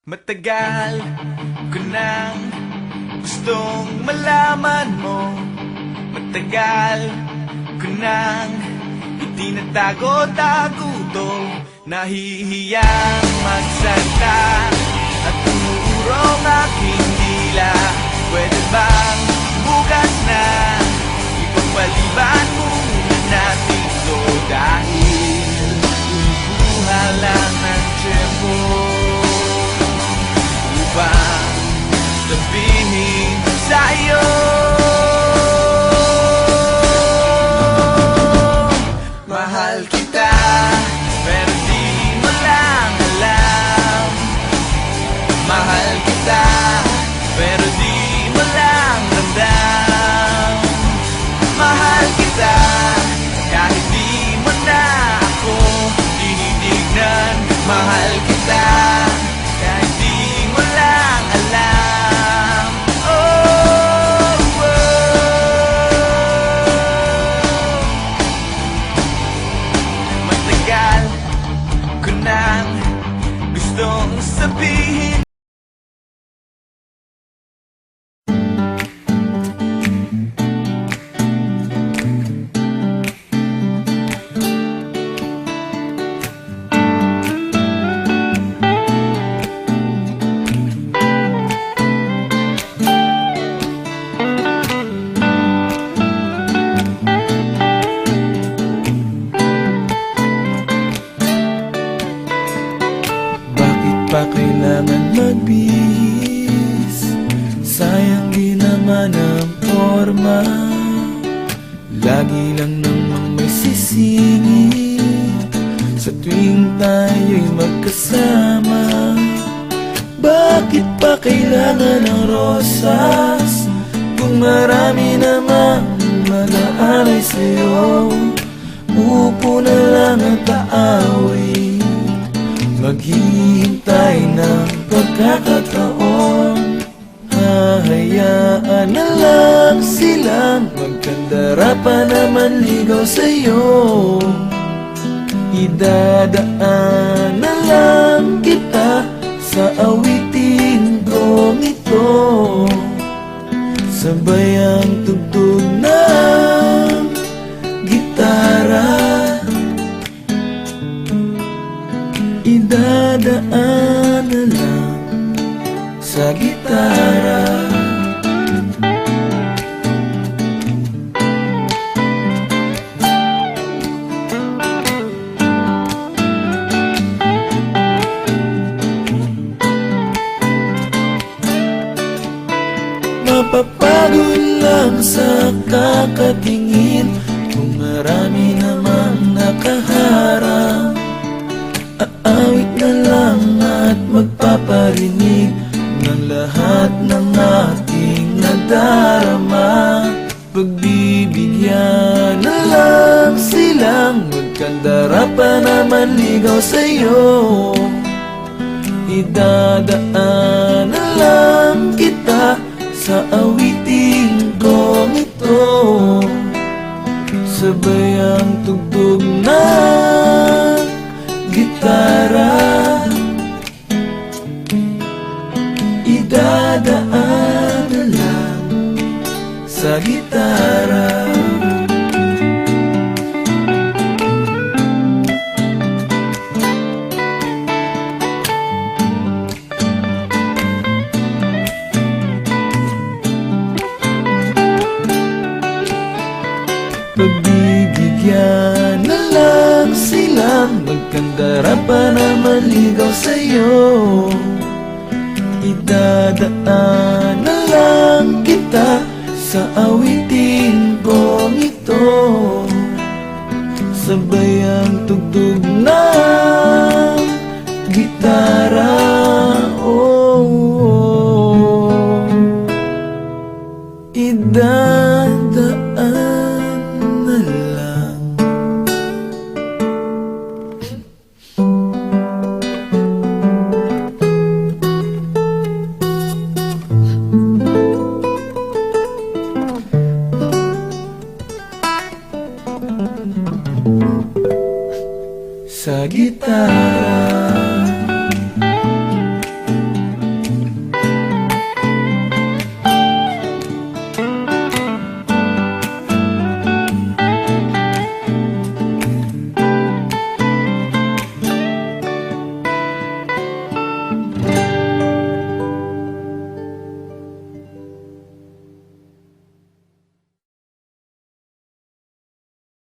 Matagal ko nang gustong malaman mo. Matagal ko nang itinatago-tago to. Nahihiyang magsalita at umuurong aking dila. Pwede bang bukas na ipagpaliban muna natin to? Dahil umuha lang ng tiyempo upang sabihin sa'yo mahal kita, pero di mo lang alam. Mahal kita, pero di mo lang ramdam. Mahal kita, kahit di mo na ako tinitignan. Mahal kita, kahit di mo lang alam. Oh, oh. Matagal ko nang gustong sabihin. Pa kailangan magbihis? Sayang di naman ang forma. Lagi lang namang may sisingit sa tuwing tayo'y magkasama. Bakit pa kailangan ng rosas kung marami namang mag-aalay sa'yo? Upo na lang at aaway, maghihintay ng pagkakataon. Hahayaan na lang silang magkandara pa naman ligaw sa'yo. Idadaan na lang kita sa awitin kong ito. Sabay ang tugtog ng gitara, idadaan na lang sa gitara. Mapapagod lang sa kakatingin kung marami namang nakaharap. Aawit na lang at magpaparinig ng lahat ng ating nadarama. Pagbibigyan na lang silang magkandara pa naman ligaw sa'yo. Idadaan na lang kita sa awitin kong ito. Sabay ang tugtog ng gitara, idadaan na lang sa gitara. Pagbibigyan na lang silang magkandara pa naman ligaw sa'yo. Idadaan na lang kita sa awitin kong ito. Sabay ang tugtog ng gitara. Oh, oh.